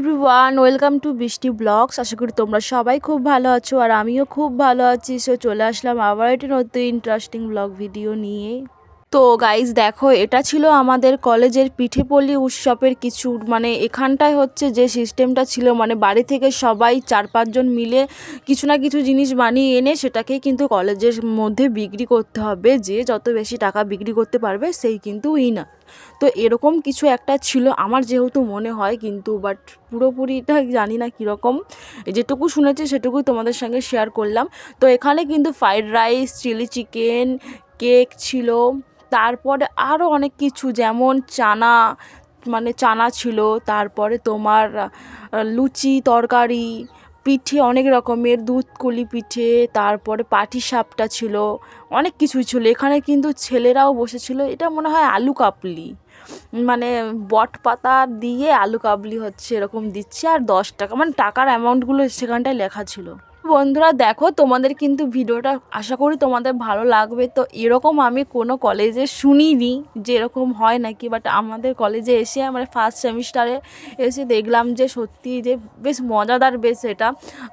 Everyone, welcome to বৃষ্টি blogs. আশা করি তোমরা সবাই খুব ভালো আছো আর আমিও খুব ভালো আছি। সো চলে আসলাম আবার একটি নতুন ইন্টারেস্টিং ব্লগ ভিডিও নিয়ে। তো গাইজ দেখো, এটা ছিল আমাদের কলেজের পিঠেপুলি উৎসবের কিছু মানে এখানটায় হচ্ছে যে সিস্টেমটা ছিল, মানে বাড়ি থেকে সবাই 4-5 জন মিলে কিছু না কিছু জিনিস বানিয়ে এনে সেটাকেই কিন্তু কলেজের মধ্যে বিক্রি করতে হবে। যে যত বেশি টাকা বিক্রি করতে পারবে সেই কিন্তু উইনার। তো এরকম কিছু একটা ছিল আমার যেহেতু মনে হয়, কিন্তু বাট পুরোপুরিটা জানি না কীরকম। যেটুকু শুনেছি সেটুকুই তোমাদের সঙ্গে শেয়ার করলাম। তো এখানে কিন্তু fried rice, chilli chicken, cake ছিল, তারপরে আরও অনেক কিছু, যেমন চানা ছিল, তারপরে তোমার লুচি তরকারি, পিঠে অনেক রকমের, দুধকুলি পিঠে, তারপরে পাটিসাপটা ছিল, অনেক কিছুই ছিল। এখানে কিন্তু ছেলেরাও বসেছিল। এটা মনে হয় আলু কাবলি, মানে বট পাতা দিয়ে আলু কাবলি হচ্ছে এরকম দিচ্ছে, আর 10 টাকা, মানে টাকার অ্যামাউন্টগুলো সেখানটায় লেখা ছিল। বন্ধুরা দেখো, তোমাদের কিন্তু ভিডিওটা আশা করি তোমাদের ভালো লাগবে। তো এরকম আমি কোনো কলেজে শুনিনি যে এরকম হয় নাকি, বাট আমাদের কলেজে এসে মানে ফার্স্ট সেমিস্টারে এসে দেখলাম যে সত্যি যে বেশ মজাদার। বেশ এটা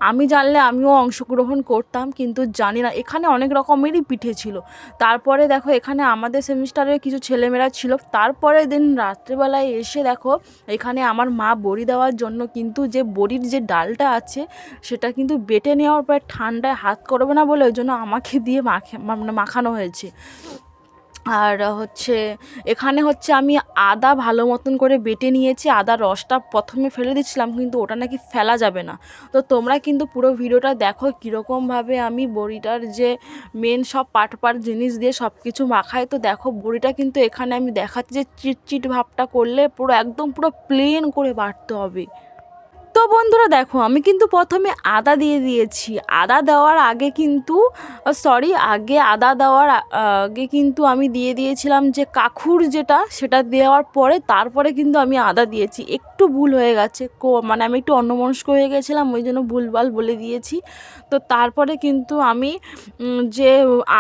আমি জানলে আমিও অংশগ্রহণ করতাম, কিন্তু জানি না। এখানে অনেক রকমেরই পিঠে ছিল। তারপরে দেখো, এখানে আমাদের সেমিস্টারে কিছু ছেলেমেয়েরা ছিল। তারপরে দিন রাত্রেবেলায় এসে দেখো, এখানে আমার মা বড়ি দেওয়ার জন্য কিন্তু যে বড়ির যে ডালটা আছে সেটা কিন্তু বেটে নেওয়ার পর ঠান্ডায় হাত করবে না বলে ওই জন্য আমাকে দিয়ে মানে মাখানো হয়েছে। আর হচ্ছে এখানে হচ্ছে আমি আদা ভালো মতন করে বেটে নিয়েছি। আদার রসটা প্রথমে ফেলে দিচ্ছিলাম, কিন্তু ওটা নাকি ফেলা যাবে না। তো তোমরা কিন্তু পুরো ভিডিওটা দেখো কীরকমভাবে আমি বড়িটার যে মেন সব পাট জিনিস দিয়ে সব কিছু মাখাই। তো দেখো বড়িটা কিন্তু এখানে আমি দেখাচ্ছি যে চিটচিট ভাবটা করলে পুরো একদম পুরো প্লেন করে বাটতে হবে। তো বন্ধুরা দেখো, আমি কিন্তু প্রথমে আদা দিয়ে দিয়েছি। আদা দেওয়ার আগে কিন্তু আদা দেওয়ার আগে কিন্তু আমি দিয়ে দিয়েছিলাম যে কাখুর যেটা, সেটা দেওয়ার পরে তারপরে কিন্তু আমি আদা দিয়েছি। একটু ভুল হয়ে গেছে, মানে আমি একটু অন্যমনস্ক হয়ে গেছিলাম, ওই জন্য ভুলভাল বলে দিয়েছি। তো তারপরে কিন্তু আমি যে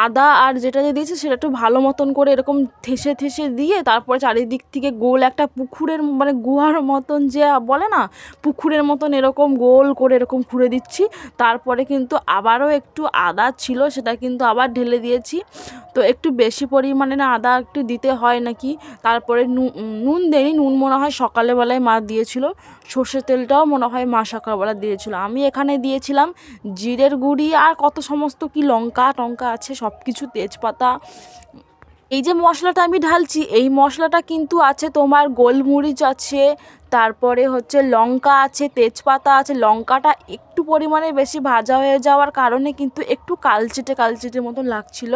আদা আর যেটা দিয়েছি সেটা একটু ভালো মতন করে এরকম ঠেসে দিয়ে, তারপরে চারিদিক থেকে গোল একটা পুকুরের মানে গুহার মতন যে বলে না, পুকুরের মতন এরকম গোল করে এরকম খুঁড়ে দিচ্ছি। তারপরে কিন্তু আবারও একটু আদা ছিল, সেটা কিন্তু আবার ঢেলে দিয়েছি। তো একটু বেশি পরিমাণে না আদা একটু দিতে হয় নাকি। তারপরে নুন দেয়নি, নুন মনে হয় সকালবেলায় মা দিয়েছিল। সর্ষের তেলটাও মনে হয় মা সকালবেলা দিয়েছিল। আমি এখানে দিয়েছিলাম জিরের গুঁড়ি আর কত সমস্ত কি লঙ্কা টঙ্কা আছে সব কিছু, তেজপাতা। এই যে মশলাটা আমি ঢালছি, এই মশলাটা কিন্তু আছে তোমার গোলমরিচ আছে, তারপরে হচ্ছে লঙ্কা আছে, তেজপাতা আছে। লঙ্কাটা একটু পরিমাণে বেশি ভাজা হয়ে যাওয়ার কারণে কিন্তু একটু কালচেটে মতন লাগছিল।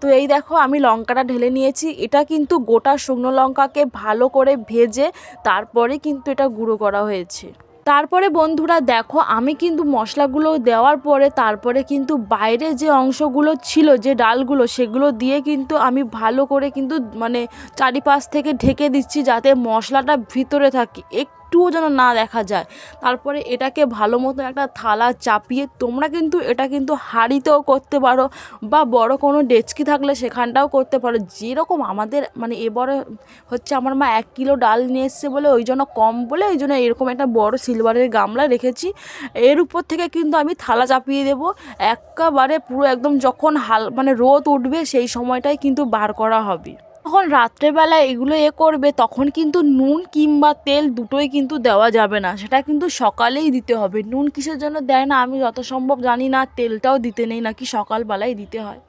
তো এই দেখো, আমি লঙ্কাটা ঢেলে নিয়েছি। এটা কিন্তু গোটা শুকনো লঙ্কাকে ভালো করে ভেজে তারপরে কিন্তু এটা গুঁড়ো করা হয়েছে। তারপরে বন্ধুরা দেখো, আমি কিন্তু মশলাগুলো দেওয়ার পরে তারপরে কিন্তু বাইরে যে অংশগুলো ছিল, যে ডালগুলো, সেগুলো দিয়ে কিন্তু আমি ভালো করে কিন্তু মানে চারিপাশ থেকে ঢেকে দিচ্ছি, যাতে মশলাটা ভিতরে থাকে, একটুও যেন না দেখা যায়। তারপরে এটাকে ভালো মতো একটা থালা চাপিয়ে, তোমরা কিন্তু এটা কিন্তু হাঁড়িতেও করতে পারো, বা বড় কোনো ডেচকি থাকলে সেখানটাও করতে পারো। যেরকম আমাদের মানে এবারে হচ্ছে আমার মা 1 কিলো ডাল নিয়ে এসছে বলে, ওই জন্য কম বলে ওই জন্য এরকম একটা বড় সিলভারের গামলা রেখেছি। এর উপর থেকে কিন্তু আমি থালা চাপিয়ে দেবো। একেবারে পুরো একদম যখন মানে রোদ উঠবে সেই সময়টাই কিন্তু বার করা হবে। তখন রাত্রেবেলা এগুলো করবে, তখন কিন্তু নুন কিংবা তেল দুটোই কিন্তু দেওয়া যাবে না, সেটা কিন্তু সকালেই দিতে হবে। নুন কিসের জন্য দেয় না আমি যত সম্ভব জানি না, তেলটাও দিতে নেই নাকি সকালবেলায় দিতে হয়।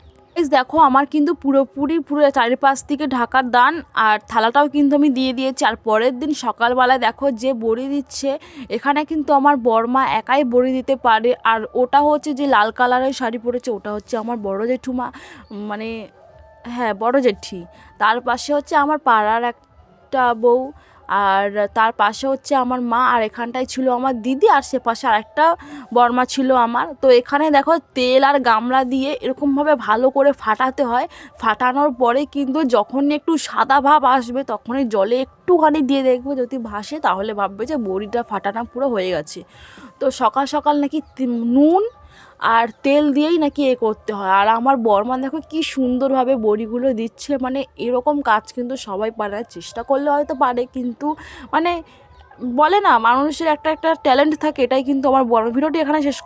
দেখো, আমার কিন্তু পুরো চারিপাশ থেকে ঢাকার দান আর থালাটাও কিন্তু আমি দিয়ে দিয়েছি। আর পরের দিন সকালবেলায় দেখো, যে বড়ি দিচ্ছে, এখানে কিন্তু আমার বড়মা একাই বড়ি দিতে পারে। আর ওটা হচ্ছে যে লাল কালারের শাড়ি পরেছে, ওটা হচ্ছে আমার বড় জেঠুমা, মানে হ্যাঁ বড় জেঠি। তার পাশে হচ্ছে আমার পাড়ার একটা বউ, আর তার পাশে হচ্ছে আমার মা, আর এখানটায় ছিল আমার দিদি, আর সে পাশে আরেকটা বড়মা ছিল আমার। তো এখানে দেখো, তেল আর গামলা দিয়ে এরকমভাবে ভালো করে ফাটাতে হয়। ফাটানোর পরে কিন্তু যখনই একটু সাদা ভাব আসবে, তখনই জলে একটুখানি দিয়ে দেখবে, যদি ভাসে তাহলে ভাববে যে বড়িটা ফাটানো পুরো হয়ে গেছে। তো সকাল সকাল নাকি নুন আর তেল দিয়েই নাকি করতে হয়। আর আমার বড়মা দেখো কি সুন্দরভাবে বড়িগুলো দিচ্ছে। মানে এরকম কাজ কিন্তু সবাই পারে, চেষ্টা করলে হয়তো পারে, কিন্তু মানে বলে না মানুষের একটা একটা ট্যালেন্ট থাকে, এটাই কিন্তু আমার বড় ভিডিওটি এখানে শেষ করলাম।